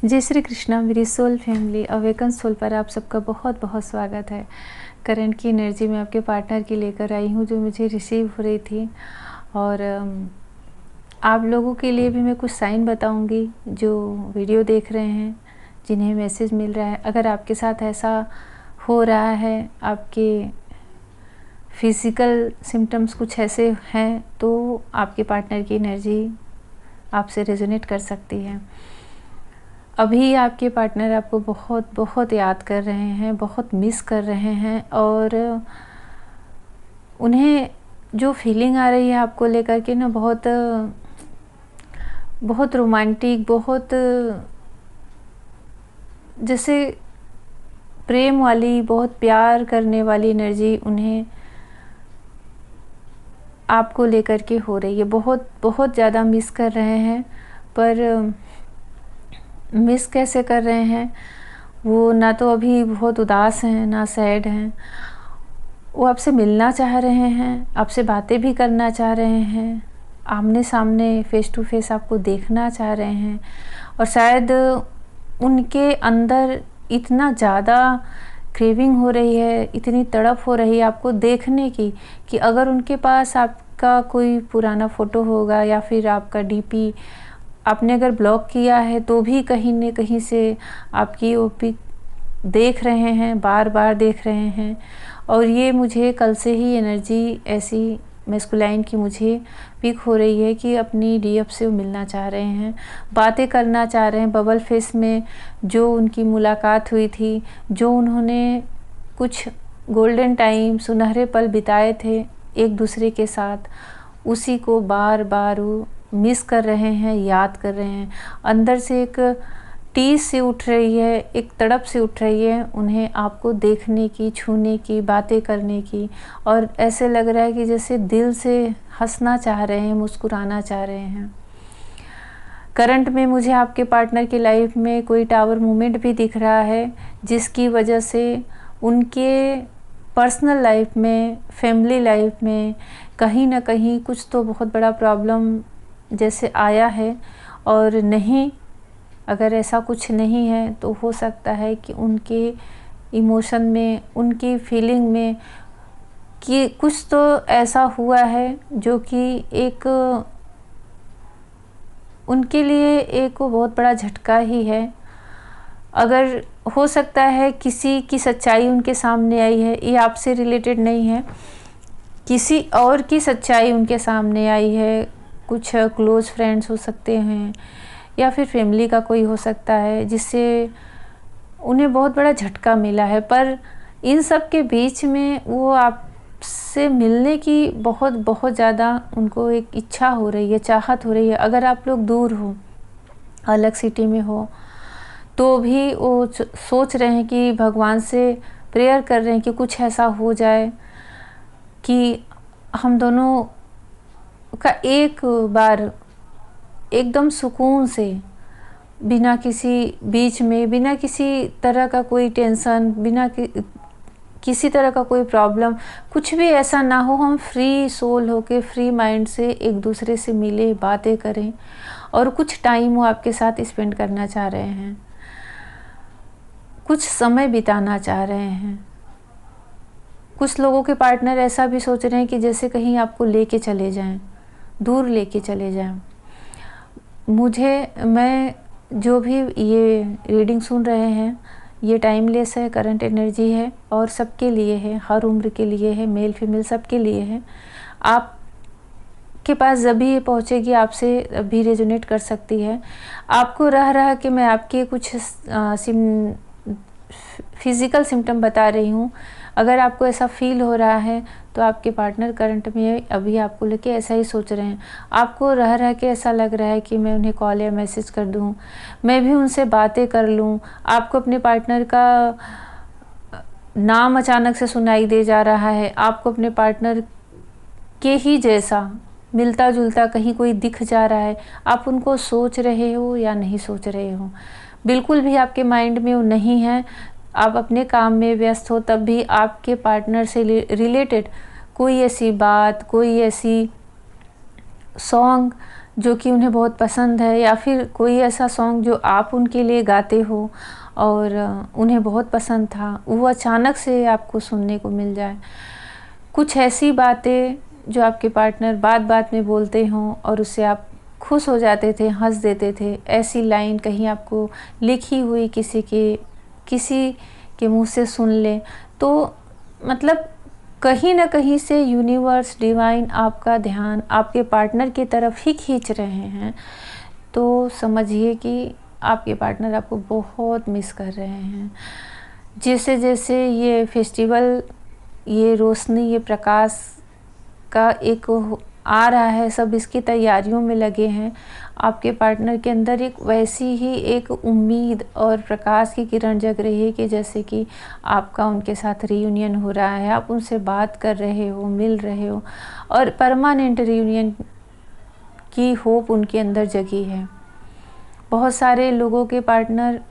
जय श्री कृष्णा। मेरी soul family awaken soul पर आप सबका बहुत बहुत स्वागत है। करंट की एनर्जी मैं आपके पार्टनर की लेकर आई हूँ जो मुझे रिसीव हो रही थी, और आप लोगों के लिए भी मैं कुछ साइन बताऊंगी जो वीडियो देख रहे हैं, जिन्हें मैसेज मिल रहा है। अगर आपके साथ ऐसा हो रहा है, आपके फिज़िकल सिम्टम्स कुछ ऐसे हैं, तो आपके पार्टनर की एनर्जी आपसे रेजोनेट कर सकती है। अभी आपके पार्टनर आपको बहुत बहुत याद कर रहे हैं, बहुत मिस कर रहे हैं, और उन्हें जो फीलिंग आ रही है आपको लेकर के ना, बहुत बहुत रोमांटिक, बहुत जैसे प्रेम वाली, बहुत प्यार करने वाली एनर्जी उन्हें आपको लेकर के हो रही है। बहुत बहुत ज़्यादा मिस कर रहे हैं, पर मिस कैसे कर रहे हैं, वो ना तो अभी बहुत उदास हैं ना सैड हैं। वो आपसे मिलना चाह रहे हैं, आपसे बातें भी करना चाह रहे हैं, आमने सामने फेस टू फेस आपको देखना चाह रहे हैं। और शायद उनके अंदर इतना ज़्यादा क्रेविंग हो रही है, इतनी तड़प हो रही है आपको देखने की, कि अगर उनके पास आपका कोई पुराना फ़ोटो होगा या फिर आपका डीपी आपने अगर ब्लॉक किया है, तो भी कहीं न कहीं से आपकी वो पिक देख रहे हैं, बार बार देख रहे हैं। और ये मुझे कल से ही एनर्जी ऐसी मैस्कुलाइन की मुझे पिक हो रही है कि अपनी डीएफ से वो मिलना चाह रहे हैं, बातें करना चाह रहे हैं। बबल फेस में जो उनकी मुलाकात हुई थी, जो उन्होंने कुछ गोल्डन टाइम, सुनहरे पल बिताए थे एक दूसरे के साथ, उसी को बार बार वो मिस कर रहे हैं, याद कर रहे हैं। अंदर से एक टीस से उठ रही है, एक तड़प से उठ रही है उन्हें आपको देखने की, छूने की, बातें करने की। और ऐसे लग रहा है कि जैसे दिल से हंसना चाह रहे हैं, मुस्कुराना चाह रहे हैं। करंट में मुझे आपके पार्टनर की लाइफ में कोई टावर मूवमेंट भी दिख रहा है, जिसकी वजह से उनके पर्सनल लाइफ में, फैमिली लाइफ में कहीं ना कहीं कुछ तो बहुत बड़ा प्रॉब्लम जैसे आया है। और नहीं, अगर ऐसा कुछ नहीं है तो हो सकता है कि उनके इमोशन में, उनकी फीलिंग में कि कुछ तो ऐसा हुआ है जो कि एक उनके लिए एक बहुत बड़ा झटका ही है। अगर हो सकता है किसी की सच्चाई उनके सामने आई है, ये आपसे रिलेटेड नहीं है, किसी और की सच्चाई उनके सामने आई है। कुछ क्लोज फ्रेंड्स हो सकते हैं या फिर फैमिली का कोई हो सकता है, जिससे उन्हें बहुत बड़ा झटका मिला है। पर इन सब के बीच में वो आपसे मिलने की बहुत बहुत ज़्यादा उनको एक इच्छा हो रही है, चाहत हो रही है। अगर आप लोग दूर हो, अलग सिटी में हो, तो भी वो सोच रहे हैं कि भगवान से प्रेयर कर रहे हैं कि कुछ ऐसा हो जाए कि हम दोनों का एक बार एकदम सुकून से, बिना किसी बीच में, बिना किसी तरह का कोई टेंशन, बिना किसी तरह का कोई प्रॉब्लम, कुछ भी ऐसा ना हो, हम फ्री सोल होके, फ्री माइंड से एक दूसरे से मिले, बातें करें, और कुछ टाइम वो आपके साथ स्पेंड करना चाह रहे हैं, कुछ समय बिताना चाह रहे हैं। कुछ लोगों के पार्टनर ऐसा भी सोच रहे हैं कि जैसे कहीं आपको लेके चले जाएं, दूर लेके चले जाएं। मैं जो भी ये रीडिंग सुन रहे हैं, ये टाइमलेस है, करंट एनर्जी है, और सबके लिए है, हर उम्र के लिए है, मेल फीमेल सबके लिए है। आप के पास जब भी ये पहुँचेगी, आपसे भी रेजोनेट कर सकती है। आपको रह कि मैं आपके कुछ फिज़िकल सिम्टम बता रही हूँ। अगर आपको ऐसा फील हो रहा है तो आपके पार्टनर करंट में अभी आपको लेके ऐसा ही सोच रहे हैं। आपको रह के ऐसा लग रहा है कि मैं उन्हें कॉल या मैसेज कर दूँ, मैं भी उनसे बातें कर लूँ। आपको अपने पार्टनर का नाम अचानक से सुनाई दे जा रहा है, आपको अपने पार्टनर के ही जैसा मिलता जुलता कहीं कोई दिख जा रहा है। आप उनको सोच रहे हो या नहीं सोच रहे हो, बिल्कुल भी आपके माइंड में वो नहीं है। आप अपने काम में व्यस्त हो, तब भी आपके पार्टनर से रिलेटेड कोई ऐसी बात, कोई ऐसी सॉन्ग जो कि उन्हें बहुत पसंद है, या फिर कोई ऐसा सॉन्ग जो आप उनके लिए गाते हो और उन्हें बहुत पसंद था, वो अचानक से आपको सुनने को मिल जाए। कुछ ऐसी बातें जो आपके पार्टनर बात बात में बोलते हों और उससे आप खुश हो जाते थे, हंस देते थे, ऐसी लाइन कहीं आपको लिखी हुई किसी के मुंह से सुन ले, तो मतलब कहीं ना कहीं से यूनिवर्स, डिवाइन आपका ध्यान आपके पार्टनर की तरफ ही खींच रहे हैं। तो समझिए कि आपके पार्टनर आपको बहुत मिस कर रहे हैं। जैसे जैसे ये फेस्टिवल, ये रोशनी, ये प्रकाश का एक आ रहा है, सब इसकी तैयारियों में लगे हैं। आपके पार्टनर के अंदर एक वैसी ही एक उम्मीद और प्रकाश की किरण जग रही है कि जैसे कि आपका उनके साथ रियूनियन हो रहा है, आप उनसे बात कर रहे हो, मिल रहे हो, और परमानेंट रियूनियन की होप उनके अंदर जगी है। बहुत सारे लोगों के पार्टनर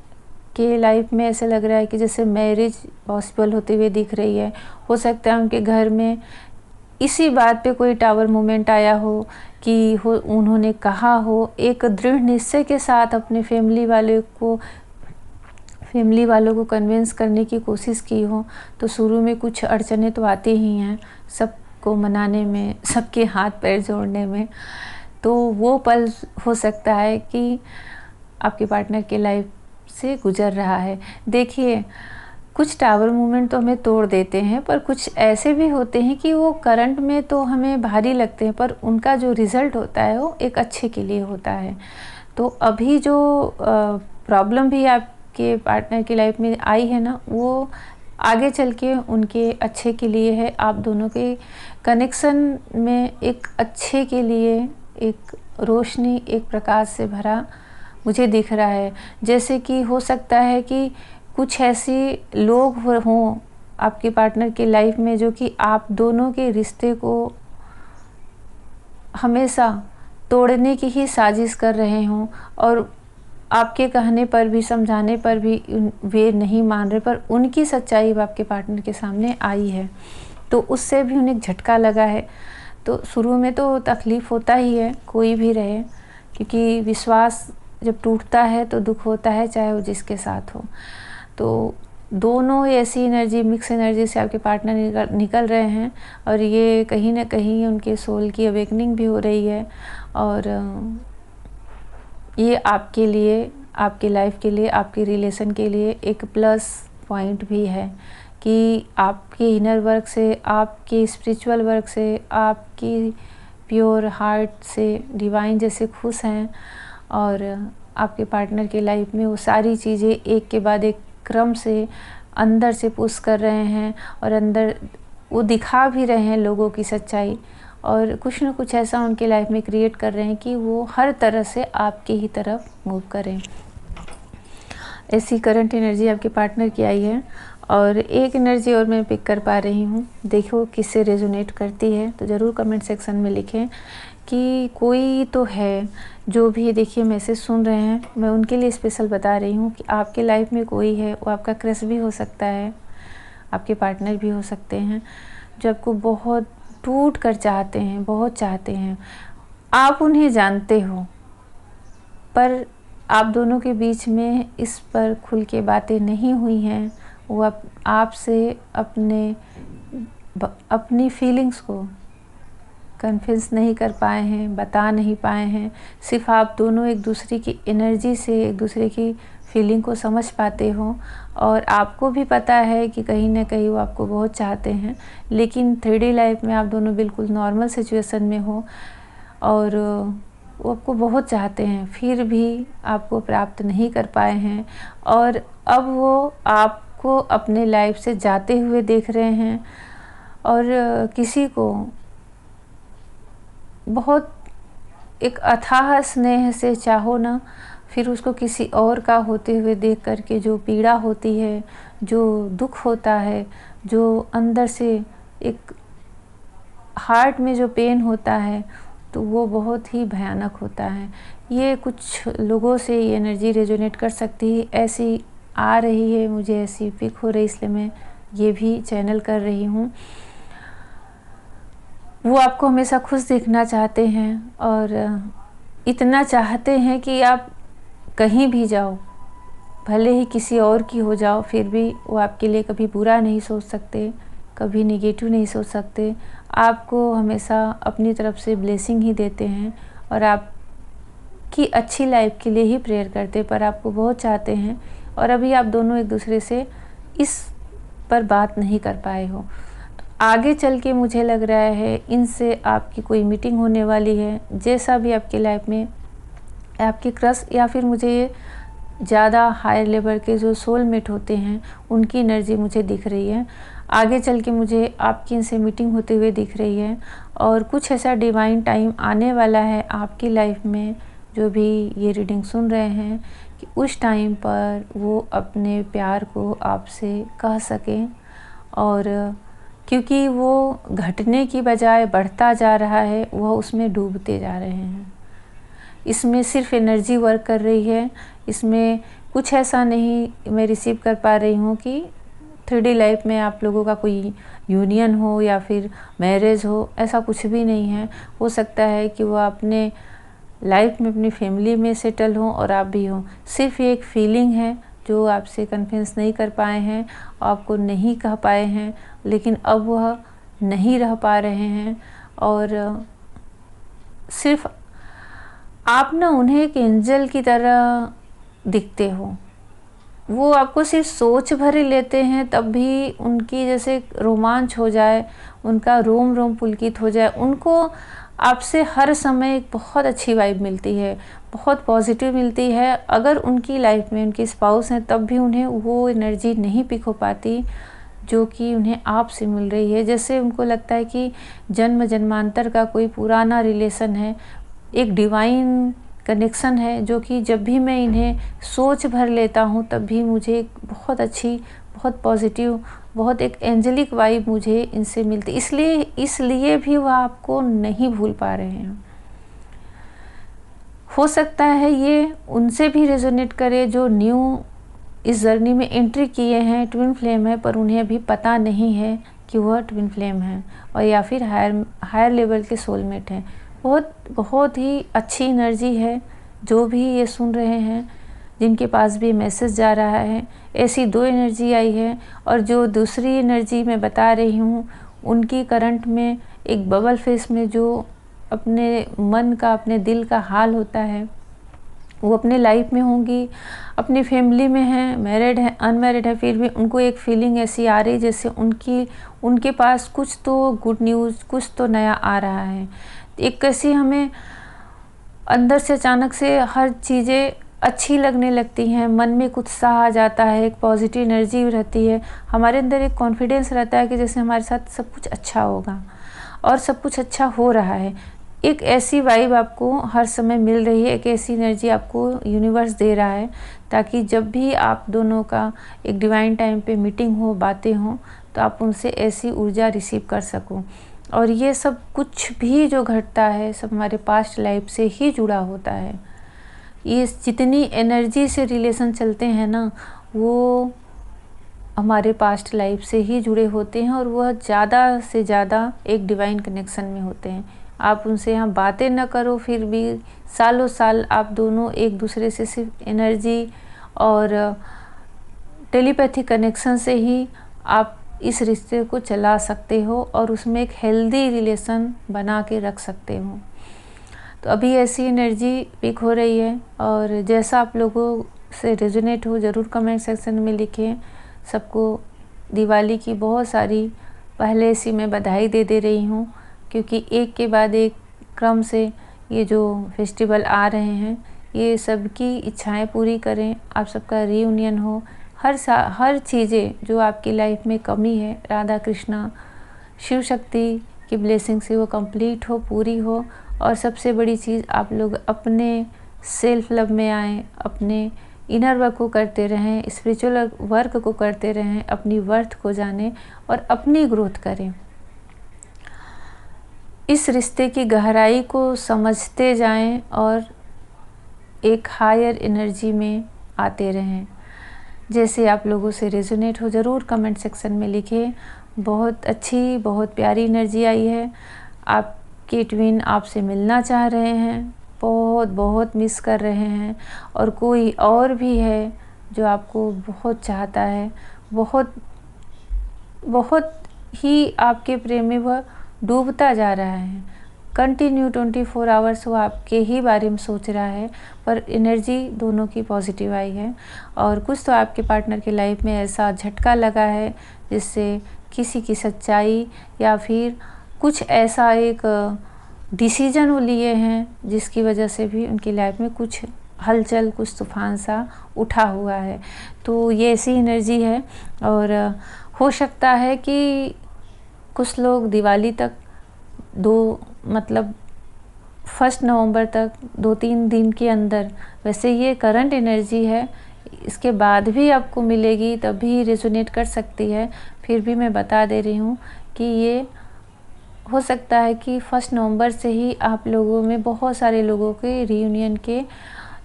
के लाइफ में ऐसे लग रहा है कि जैसे मैरिज पॉसिबल होते हुए दिख रही है। हो सकता है उनके घर में इसी बात पे कोई टावर मोमेंट आया हो कि उन्होंने कहा हो, एक दृढ़ निश्चय के साथ अपने फैमिली वालों को कन्विंस करने की कोशिश की हो। तो शुरू में कुछ अड़चने तो आती ही हैं, सबको मनाने में, सबके हाथ पैर जोड़ने में। तो वो पल हो सकता है कि आपके पार्टनर के लाइफ से गुजर रहा है। देखिए, कुछ टावर मूवमेंट तो हमें तोड़ देते हैं, पर कुछ ऐसे भी होते हैं कि वो करंट में तो हमें भारी लगते हैं, पर उनका जो रिज़ल्ट होता है वो एक अच्छे के लिए होता है। तो अभी जो प्रॉब्लम भी आपके पार्टनर की लाइफ में आई है ना, वो आगे चल के उनके अच्छे के लिए है। आप दोनों के कनेक्शन में एक अच्छे के लिए एक रोशनी, एक प्रकाश से भरा मुझे दिख रहा है। जैसे कि हो सकता है कि कुछ ऐसे लोग हों आपके पार्टनर की लाइफ में जो कि आप दोनों के रिश्ते को हमेशा तोड़ने की ही साजिश कर रहे हों, और आपके कहने पर भी, समझाने पर भी वे नहीं मान रहे, पर उनकी सच्चाई आपके पार्टनर के सामने आई है, तो उससे भी उन्हें झटका लगा है। तो शुरू में तो तकलीफ़ होता ही है, कोई भी रहे, क्योंकि विश्वास जब टूटता है तो दुख होता है, चाहे वो जिसके साथ हो। तो दोनों ऐसी एनर्जी, मिक्स एनर्जी से आपके पार्टनर निकल रहे हैं, और ये कहीं ना कहीं उनके सोल की अवेकनिंग भी हो रही है। और ये आपके लिए, आपकी लाइफ के लिए, आपके रिलेशन के लिए एक प्लस पॉइंट भी है कि आपके इनर वर्क से, आपके स्पिरिचुअल वर्क से, आपकी प्योर हार्ट से डिवाइन जैसे खुश हैं, और आपके पार्टनर की लाइफ में वो सारी चीज़ें एक के बाद एक क्रम से अंदर से पुश कर रहे हैं, और अंदर वो दिखा भी रहे हैं लोगों की सच्चाई, और कुछ ना कुछ ऐसा उनके लाइफ में क्रिएट कर रहे हैं कि वो हर तरह से आपके ही तरफ मूव करें। ऐसी करंट एनर्जी आपके पार्टनर की आई है। और एक एनर्जी और मैं पिक कर पा रही हूँ, देखो किससे रेजोनेट करती है, तो ज़रूर कमेंट सेक्शन में लिखें कि कोई तो है जो भी, देखिए मैसेज सुन रहे हैं, मैं उनके लिए स्पेशल बता रही हूँ कि आपके लाइफ में कोई है, वो आपका क्रश भी हो सकता है, आपके पार्टनर भी हो सकते हैं, जो आपको बहुत टूट कर चाहते हैं, बहुत चाहते हैं। आप उन्हें जानते हो, पर आप दोनों के बीच में इस पर खुल के बातें नहीं हुई हैं। वो आपसे अपनी फीलिंग्स को कन्विंस नहीं कर पाए हैं, बता नहीं पाए हैं। सिर्फ आप दोनों एक दूसरे की एनर्जी से एक दूसरे की फीलिंग को समझ पाते हो, और आपको भी पता है कि कहीं ना कहीं वो आपको बहुत चाहते हैं, लेकिन 3D लाइफ में आप दोनों बिल्कुल नॉर्मल सिचुएशन में हो, और वो आपको बहुत चाहते हैं, फिर भी आपको प्राप्त नहीं कर पाए हैं, और अब वो आपको अपने लाइफ से जाते हुए देख रहे हैं। और किसी को बहुत एक अथाह स्नेह से चाहो ना, फिर उसको किसी और का होते हुए देख करके जो पीड़ा होती है, जो दुख होता है, जो अंदर से एक हार्ट में जो पेन होता है, तो वो बहुत ही भयानक होता है। ये कुछ लोगों से ये एनर्जी रेजोनेट कर सकती है, ऐसी आ रही है, मुझे ऐसी पिक हो रही, इसलिए मैं ये भी चैनल कर रही हूँ। वो आपको हमेशा खुश देखना चाहते हैं, और इतना चाहते हैं कि आप कहीं भी जाओ, भले ही किसी और की हो जाओ, फिर भी वो आपके लिए कभी बुरा नहीं सोच सकते, कभी नेगेटिव नहीं सोच सकते। आपको हमेशा अपनी तरफ से ब्लेसिंग ही देते हैं और आपकी अच्छी लाइफ के लिए ही प्रेयर करते, पर आपको बहुत चाहते हैं। और अभी आप दोनों एक दूसरे से इस पर बात नहीं कर पाए हो। तो आगे चल के मुझे लग रहा है इनसे आपकी कोई मीटिंग होने वाली है। जैसा भी आपकी लाइफ में आपके क्रश या फिर मुझे ये ज़्यादा हायर लेवल के जो सोलमेट होते हैं उनकी एनर्जी मुझे दिख रही है। आगे चल के मुझे आपकी इनसे मीटिंग होते हुए दिख रही है और कुछ ऐसा डिवाइन टाइम आने वाला है आपकी लाइफ में, जो भी ये रीडिंग सुन रहे हैं, कि उस टाइम पर वो अपने प्यार को आपसे कह सकें। और क्योंकि वो घटने की बजाय बढ़ता जा रहा है, वह उसमें डूबते जा रहे हैं। इसमें सिर्फ एनर्जी वर्क कर रही है, इसमें कुछ ऐसा नहीं मैं रिसीव कर पा रही हूँ कि 3D लाइफ में आप लोगों का कोई यूनियन हो या फिर मैरिज हो, ऐसा कुछ भी नहीं है। हो सकता है कि वो अपने लाइफ में अपनी फैमिली में सेटल हो और आप भी हो। सिर्फ ये एक फीलिंग है जो आपसे कन्विंस नहीं कर पाए हैं, आपको नहीं कह पाए हैं, लेकिन अब वह नहीं रह पा रहे हैं। और सिर्फ आप ना उन्हें एक एंजल की तरह दिखते हो। वो आपको सिर्फ सोच भर ही लेते हैं, तब भी उनकी जैसे रोमांच हो जाए, उनका रोम रोम पुलकित हो जाए। उनको आपसे हर समय एक बहुत अच्छी वाइब मिलती है, बहुत पॉजिटिव मिलती है। अगर उनकी लाइफ में उनके स्पाउस हैं तब भी उन्हें वो एनर्जी नहीं पिक हो पाती जो कि उन्हें आपसे मिल रही है। जैसे उनको लगता है कि जन्म जन्मांतर का कोई पुराना रिलेशन है, एक डिवाइन कनेक्शन है, जो कि जब भी मैं इन्हें सोच भर लेता हूँ तब भी मुझे एक बहुत अच्छी, बहुत पॉजिटिव, बहुत एक एंजेलिक वाइब मुझे इनसे मिलती। इसलिए भी वह आपको नहीं भूल पा रहे हैं। हो सकता है ये उनसे भी रेजोनेट करे जो न्यू इस जर्नी में एंट्री किए हैं, ट्विन फ्लेम है, पर उन्हें अभी पता नहीं है कि वह ट्विन फ्लेम है और या फिर हायर लेवल के सोलमेट हैं। बहुत ही अच्छी एनर्जी है जो भी ये सुन रहे हैं, जिनके पास भी मैसेज जा रहा है। ऐसी 2 एनर्जी आई है और जो दूसरी एनर्जी मैं बता रही हूँ, उनकी करंट में एक बबल फेस में जो अपने मन का, अपने दिल का हाल होता है, वो अपने लाइफ में होंगी, अपनी फैमिली में हैं, मैरिड है, अनमैरिड है, फिर भी उनको एक फीलिंग ऐसी आ रही जैसे उनके पास कुछ तो गुड न्यूज़, कुछ तो नया आ रहा है। एक कैसी हमें अंदर से अचानक से हर चीज़ें अच्छी लगने लगती हैं, मन में कुछ उत्साह आ जाता है, एक पॉजिटिव एनर्जी रहती है, हमारे अंदर एक कॉन्फिडेंस रहता है कि जैसे हमारे साथ सब कुछ अच्छा होगा और सब कुछ अच्छा हो रहा है। एक ऐसी वाइब आपको हर समय मिल रही है, एक ऐसी एनर्जी आपको यूनिवर्स दे रहा है, ताकि जब भी आप दोनों का एक डिवाइन टाइम पे मीटिंग हो, बातें हों, तो आप उनसे ऐसी ऊर्जा रिसीव कर सको। और ये सब कुछ भी जो घटता है सब हमारे पास्ट लाइफ से ही जुड़ा होता है। ये जितनी एनर्जी से रिलेशन चलते हैं ना, वो हमारे पास्ट लाइफ से ही जुड़े होते हैं और वह ज़्यादा से ज़्यादा एक डिवाइन कनेक्शन में होते हैं। आप उनसे यहाँ बातें न करो, फिर भी सालों साल आप दोनों एक दूसरे से सिर्फ एनर्जी और टेलीपैथी कनेक्शन से ही आप इस रिश्ते को चला सकते हो और उसमें एक हेल्दी रिलेशन बना के रख सकते हो। तो अभी ऐसी एनर्जी पिक हो रही है और जैसा आप लोगों से रेजोनेट हो ज़रूर कमेंट सेक्शन में लिखें। सबको दिवाली की बहुत सारी पहले से मैं बधाई दे रही हूँ, क्योंकि एक के बाद एक क्रम से ये जो फेस्टिवल आ रहे हैं, ये सबकी इच्छाएं पूरी करें, आप सबका रीयूनियन हो, हर चीज़ें जो आपकी लाइफ में कमी है, राधा कृष्णा शिव शक्ति की ब्लेसिंग से वो कंप्लीट हो, पूरी हो। और सबसे बड़ी चीज़, आप लोग अपने सेल्फ लव में आएँ, अपने इनर वर्क को करते रहें, स्पिरिचुअल वर्क को करते रहें, अपनी वर्थ को जानें और अपनी ग्रोथ करें। इस रिश्ते की गहराई को समझते जाएं और एक हायर एनर्जी में आते रहें। जैसे आप लोगों से रेजोनेट हो ज़रूर कमेंट सेक्शन में लिखें। बहुत अच्छी, बहुत प्यारी एनर्जी आई है। आपके ट्विन आपसे मिलना चाह रहे हैं, बहुत बहुत मिस कर रहे हैं, और कोई और भी है जो आपको बहुत चाहता है, बहुत बहुत ही आपके प्रेम में वह डूबता जा रहा है। कंटिन्यू 24 आवर्स वो आपके ही बारे में सोच रहा है, पर एनर्जी दोनों की पॉजिटिव आई है। और कुछ तो आपके पार्टनर की लाइफ में ऐसा झटका लगा है जिससे किसी की सच्चाई या फिर कुछ ऐसा एक डिसीजन वो लिए हैं जिसकी वजह से भी उनकी लाइफ में कुछ हलचल, कुछ तूफान सा उठा हुआ है। तो ये ऐसी एनर्जी है, और हो सकता है कि कुछ लोग दिवाली तक मतलब 1 नवंबर तक 2-3 दिन के अंदर, वैसे ये करंट एनर्जी है, इसके बाद भी आपको मिलेगी, तब भी रेजोनेट कर सकती है। फिर भी मैं बता दे रही हूँ कि ये हो सकता है कि 1 नवंबर से ही आप लोगों में बहुत सारे लोगों के रियूनियन के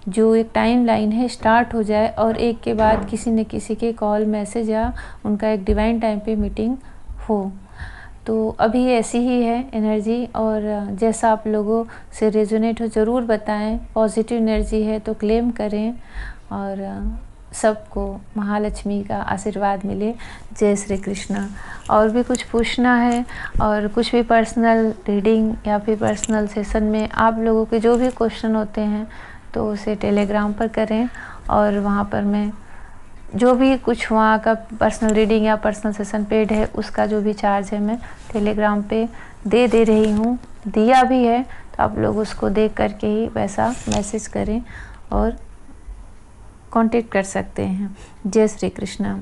जो एक टाइम लाइन है स्टार्ट हो जाए, और एक के बाद किसी न किसी के कॉल, मैसेज या उनका एक डिवाइन टाइम पे मीटिंग हो। तो अभी ऐसी ही है एनर्जी, और जैसा आप लोगों से रेजोनेट हो ज़रूर बताएं। पॉजिटिव एनर्जी है तो क्लेम करें, और सबको महालक्ष्मी का आशीर्वाद मिले। जय श्री कृष्ण। और भी कुछ पूछना है और कुछ भी पर्सनल रीडिंग या फिर पर्सनल सेशन में आप लोगों के जो भी क्वेश्चन होते हैं तो उसे टेलीग्राम पर करें, और वहाँ पर मैं जो भी कुछ वहाँ का पर्सनल रीडिंग या पर्सनल सेशन पेड है उसका जो भी चार्ज है मैं टेलीग्राम पे दे रही हूँ, दिया भी है। तो आप लोग उसको देख करके ही वैसा मैसेज करें और कांटेक्ट कर सकते हैं। जय श्री कृष्ण।